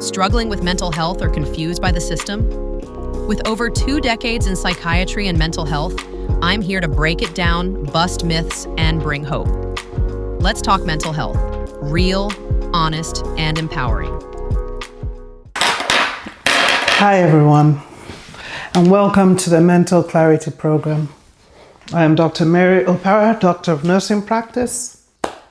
Struggling with mental health or confused by the system? With over 2 decades in psychiatry and mental health, I'm here to break it down, bust myths, and bring hope. Let's talk mental health. Real, honest, and empowering. Hi everyone, and welcome to the Mental Clarity Program. I am Dr. Mary Opara, Doctor of Nursing Practice.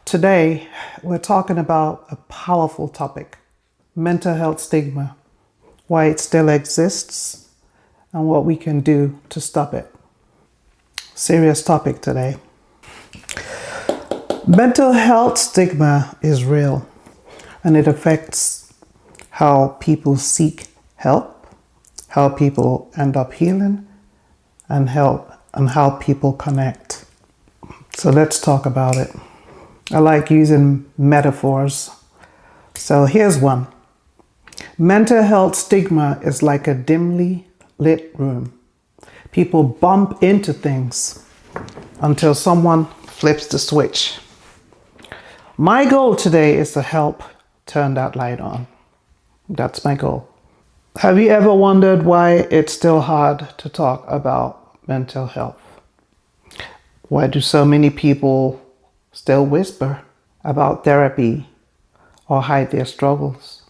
Today, we're talking about a powerful topic, mental health stigma, why it still exists, and what we can do to stop it. Serious topic today. Mental health stigma is real, and it affects how people seek help, how people end up healing, and how people connect. So let's talk about it. I like using metaphors. So here's one. Mental health stigma is like a dimly lit room. People bump into things until someone flips the switch. My goal today is to help turn that light on. That's my goal. Have you ever wondered why it's still hard to talk about mental health? Why do so many people still whisper about therapy or hide their struggles?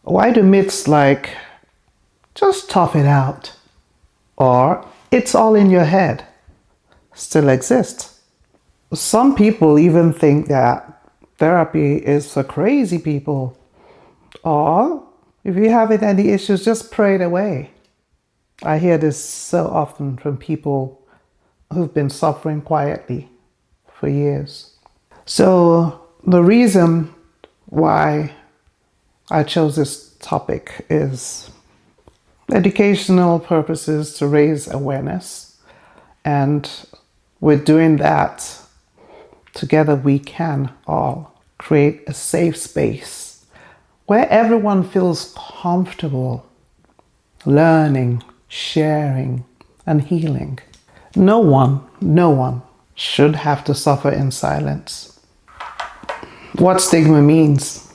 Why do myths like, just tough it out, or it's all in your head, still exist? Some people even think that therapy is for crazy people, or if you're having any issues, just pray it away. I hear this so often from people who've been suffering quietly for years. So the reason why I chose this topic is educational purposes, to raise awareness. And with doing that, together we can all create a safe space where everyone feels comfortable learning, sharing, and healing. No one should have to suffer in silence. What stigma means?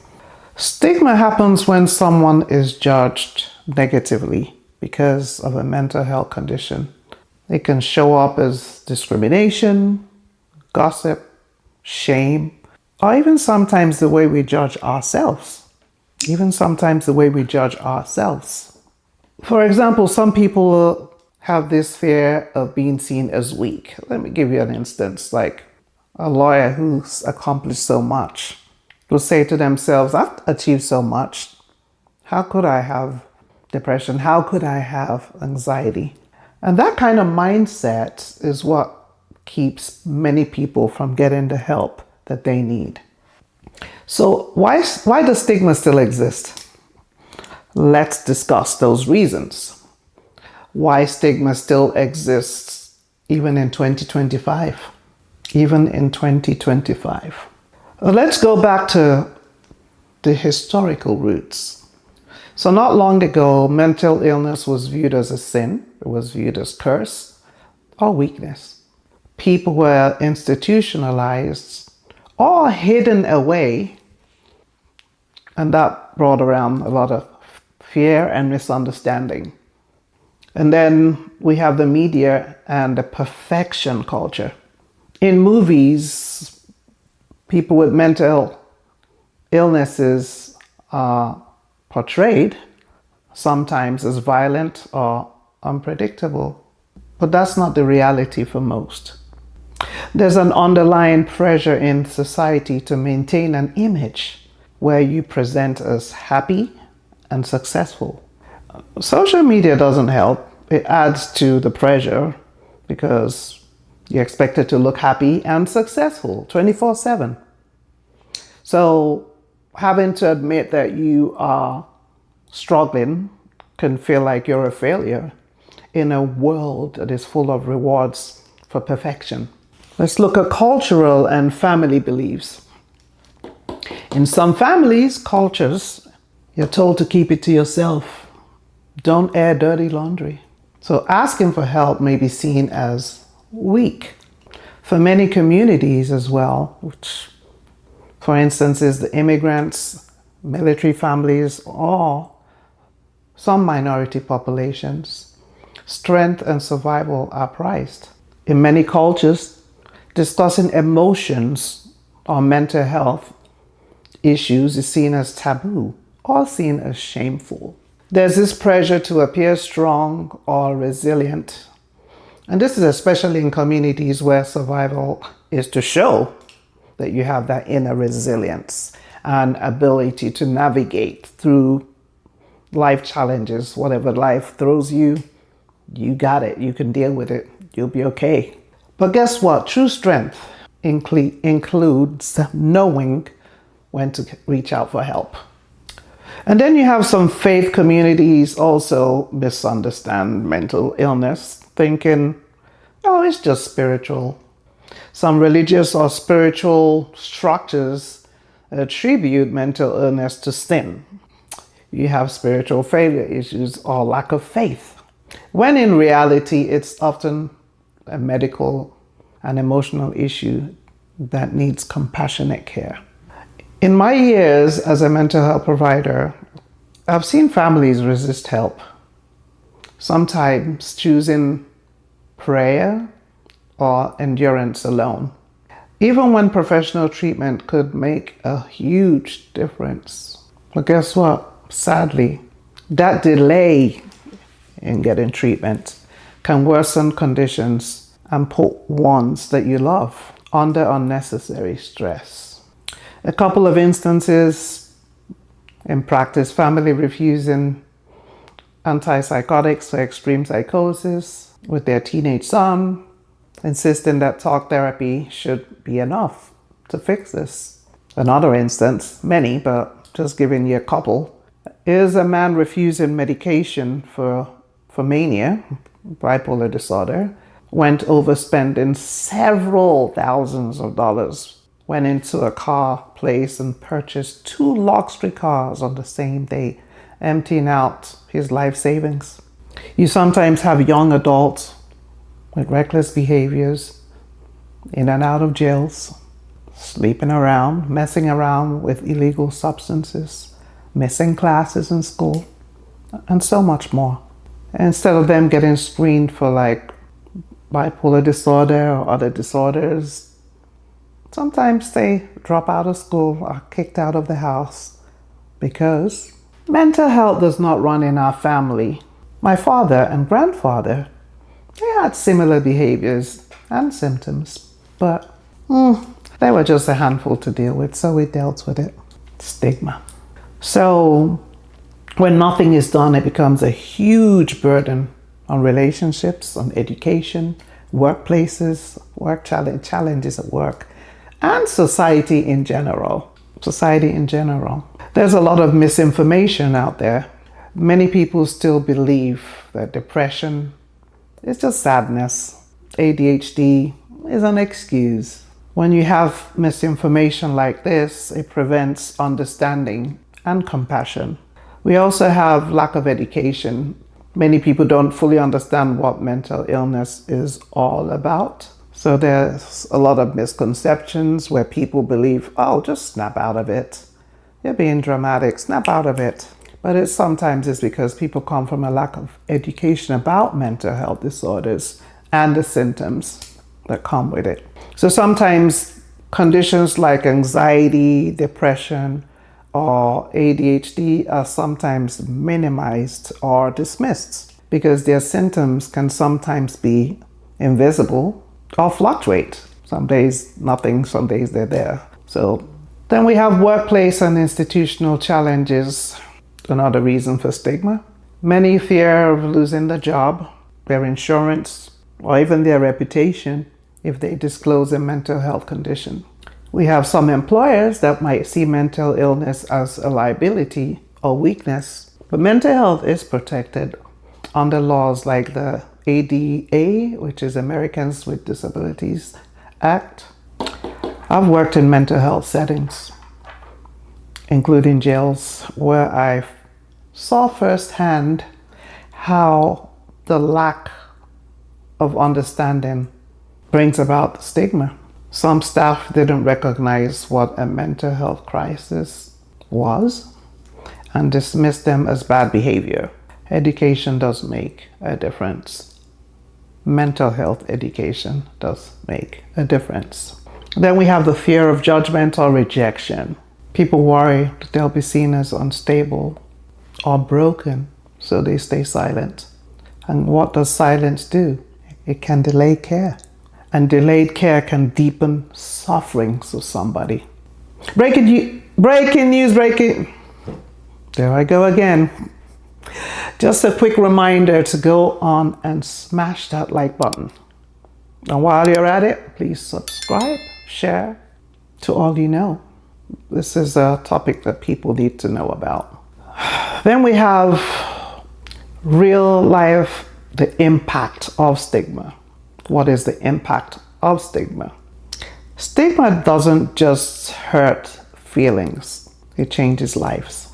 Stigma happens when someone is judged negatively because of a mental health condition. It can show up as discrimination, gossip, shame, or even sometimes the way we judge ourselves. For example, some people have this fear of being seen as weak. Let me give you an instance, like a lawyer who's accomplished so much will say to themselves, I've achieved so much. How could I have depression? How could I have anxiety? And that kind of mindset is what keeps many people from getting the help that they need. So why does stigma still exist? Let's discuss those reasons. Why stigma still exists even in 2025. Let's go back to the historical roots. So not long ago, mental illness was viewed as a sin. It was viewed as curse or weakness. People were institutionalized or hidden away, and that brought around a lot of fear and misunderstanding. And then we have the media and the perfection culture. In movies, people with mental illnesses are portrayed sometimes as violent or unpredictable, but that's not the reality for most. There's an underlying pressure in society to maintain an image where you present as happy and successful. Social media doesn't help. It adds to the pressure because you're expected to look happy and successful 24/7. So having to admit that you are struggling can feel like you're a failure in a world that is full of rewards for perfection. Let's look at cultural and family beliefs. In some families, cultures, you're told to keep it to yourself. Don't air dirty laundry. So asking for help may be seen as weak. For many communities as well, which for instance is the immigrants, military families, or some minority populations, strength and survival are prized. In many cultures, discussing emotions or mental health issues is seen as taboo or seen as shameful. There's this pressure to appear strong or resilient. And this is especially in communities where survival is to show that you have that inner resilience and ability to navigate through life challenges. Whatever life throws you, you got it. You can deal with it. You'll be okay. But guess what? True strength includes knowing when to reach out for help. And then you have some faith communities also misunderstand mental illness, thinking, oh, it's just spiritual. Some religious or spiritual structures attribute mental illness to sin. You have spiritual failure issues or lack of faith, when in reality, it's often a medical and emotional issue that needs compassionate care. In my years as a mental health provider, I've seen families resist help, sometimes choosing prayer or endurance alone, even when professional treatment could make a huge difference. But guess what? Sadly, that delay in getting treatment can worsen conditions and put ones that you love under unnecessary stress. A couple of instances in practice: family refusing antipsychotics for extreme psychosis with their teenage son, insisting that talk therapy should be enough to fix this. Another instance, many, but just giving you a couple, is a man refusing medication for mania, bipolar disorder, went overspending several thousands of dollars, went into a car place and purchased 2 luxury cars on the same day, emptying out his life savings. You sometimes have young adults with reckless behaviors, in and out of jails, sleeping around, messing around with illegal substances, missing classes in school, and so much more. Instead of them getting screened for like bipolar disorder or other disorders, sometimes they drop out of school or kicked out of the house because mental health does not run in our family. My father and grandfather, they had similar behaviors and symptoms, but they were just a handful to deal with, so we dealt with it. Stigma. So when nothing is done, it becomes a huge burden on relationships, on education, workplaces, challenges at work, and society in general. There's a lot of misinformation out there. Many people still believe that depression is just sadness. ADHD is an excuse. When you have misinformation like this, it prevents understanding and compassion. We also have lack of education. Many people don't fully understand what mental illness is all about. So there's a lot of misconceptions where people believe, oh, just snap out of it. You're being dramatic, snap out of it. But it sometimes is because people come from a lack of education about mental health disorders and the symptoms that come with it. So sometimes conditions like anxiety, depression, or ADHD are sometimes minimized or dismissed because their symptoms can sometimes be invisible or fluctuate. Some days nothing, some days they're there. So then we have workplace and institutional challenges, another reason for stigma. Many fear of losing their job, their insurance, or even their reputation if they disclose a mental health condition. We have some employers that might see mental illness as a liability or weakness, but mental health is protected under laws like the ADA, which is Americans with Disabilities Act. I've worked in mental health settings, including jails, where I saw firsthand how the lack of understanding brings about stigma. Some staff didn't recognize what a mental health crisis was. and dismiss them as bad behavior. Education does make a difference. Mental health education does make a difference. Then we have the fear of judgment or rejection. People worry that they'll be seen as unstable or broken, so they stay silent. And what does silence do? It can delay care. And delayed care can deepen sufferings of somebody. Breaking news. There I go again. Just a quick reminder to go on and smash that like button. And while you're at it, please subscribe, share to all you know. This is a topic that people need to know about. Then we have real life, the impact of stigma. What is the impact of stigma? Stigma doesn't just hurt feelings, it changes lives.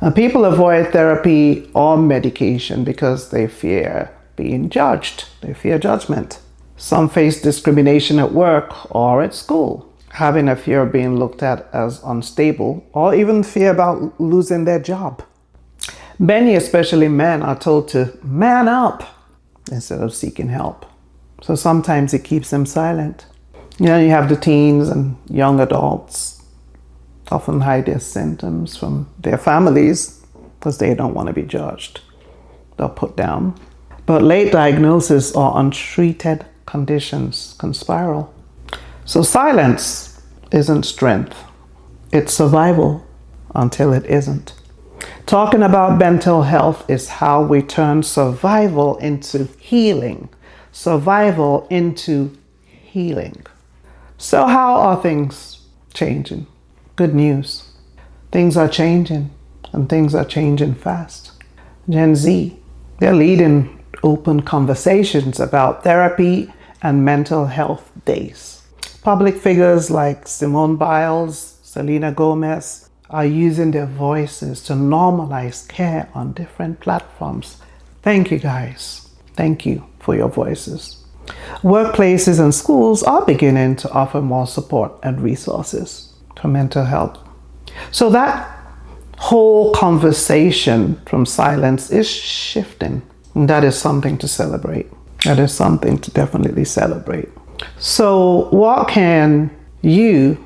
And people avoid therapy or medication because they fear being judged, they fear judgment. Some face discrimination at work or at school, having a fear of being looked at as unstable, or even fear about losing their job. Many, especially men, are told to man up instead of seeking help. So sometimes it keeps them silent. You have the teens and young adults often hide their symptoms from their families because they don't want to be judged. They're put down. But late diagnosis or untreated conditions can spiral. So silence isn't strength. It's survival until it isn't. Talking about mental health is how we turn survival into healing. Survival into healing. So how are things changing? Good news. Things are changing, and things are changing fast. Gen Z, they're leading open conversations about therapy and mental health days. Public figures like Simone Biles, Selena Gomez are using their voices to normalize care on different platforms. Thank you, guys. Thank you for your voices. Workplaces and schools are beginning to offer more support and resources for mental health. So that whole conversation from silence is shifting. And that is something to celebrate. That is something to definitely celebrate. So what can you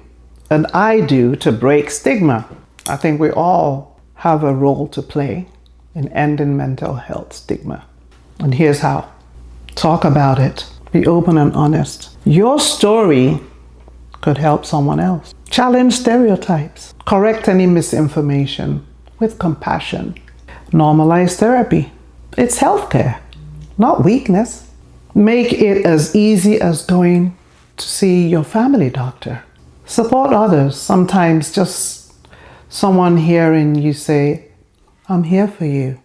and I do to break stigma? I think we all have a role to play in ending mental health stigma. And here's how. Talk about it. Be open and honest. Your story could help someone else. Challenge stereotypes. Correct any misinformation with compassion. Normalize therapy. It's healthcare, not weakness. Make it as easy as going to see your family doctor. Support others. Sometimes just someone hearing you say, "I'm here for you,"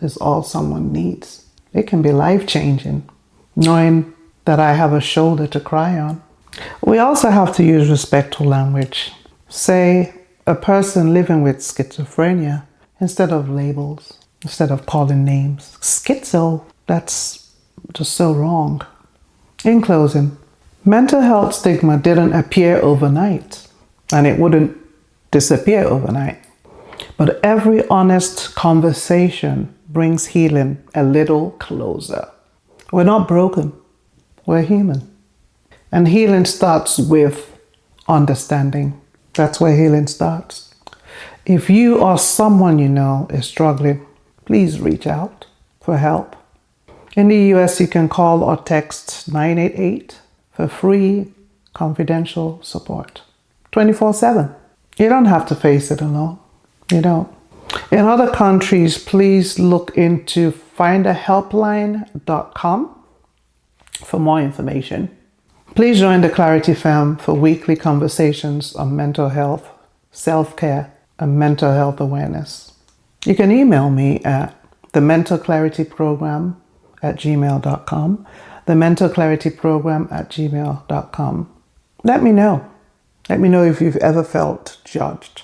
is all someone needs. It can be life-changing, knowing that I have a shoulder to cry on. We also have to use respectful language. Say a person living with schizophrenia instead of labels, instead of calling names. Schizo, that's just so wrong. In closing, mental health stigma didn't appear overnight, and it wouldn't disappear overnight. But every honest conversation brings healing a little closer. We're not broken, we're human. And healing starts with understanding. That's where healing starts. If you or someone you know is struggling, please reach out for help. In the US, you can call or text 988 for free confidential support 24/7. You don't have to face it alone. You don't. In other countries, please look into findahelpline.com for more information. Please join the Clarity Fam for weekly conversations on mental health, self-care, and mental health awareness. You can email me at thementalclarityprogram at gmail.com, thementalclarityprogram at gmail.com. Let me know. Let me know if you've ever felt judged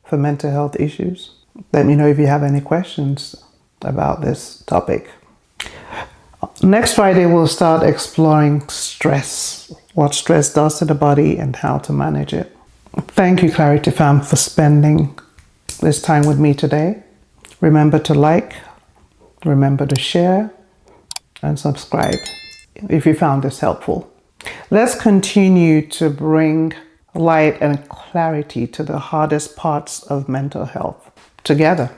for mental health issues. Let me know if you have any questions about this topic. Next Friday, we'll start exploring stress, what stress does to the body and how to manage it. Thank you, Clarity Fam, for spending this time with me today. Remember to like, remember to share, and subscribe if you found this helpful. Let's continue to bring light and clarity to the hardest parts of mental health together.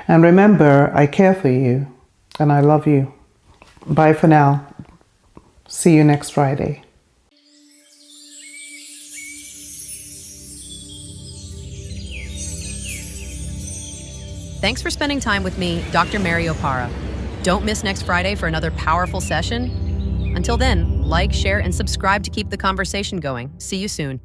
And remember, I care for you and I love you. Bye for now. See you next Friday. Thanks for spending time with me, Dr. Mary Opara. Don't miss next Friday for another powerful session. Until then, like, share, and subscribe to keep the conversation going. See you soon.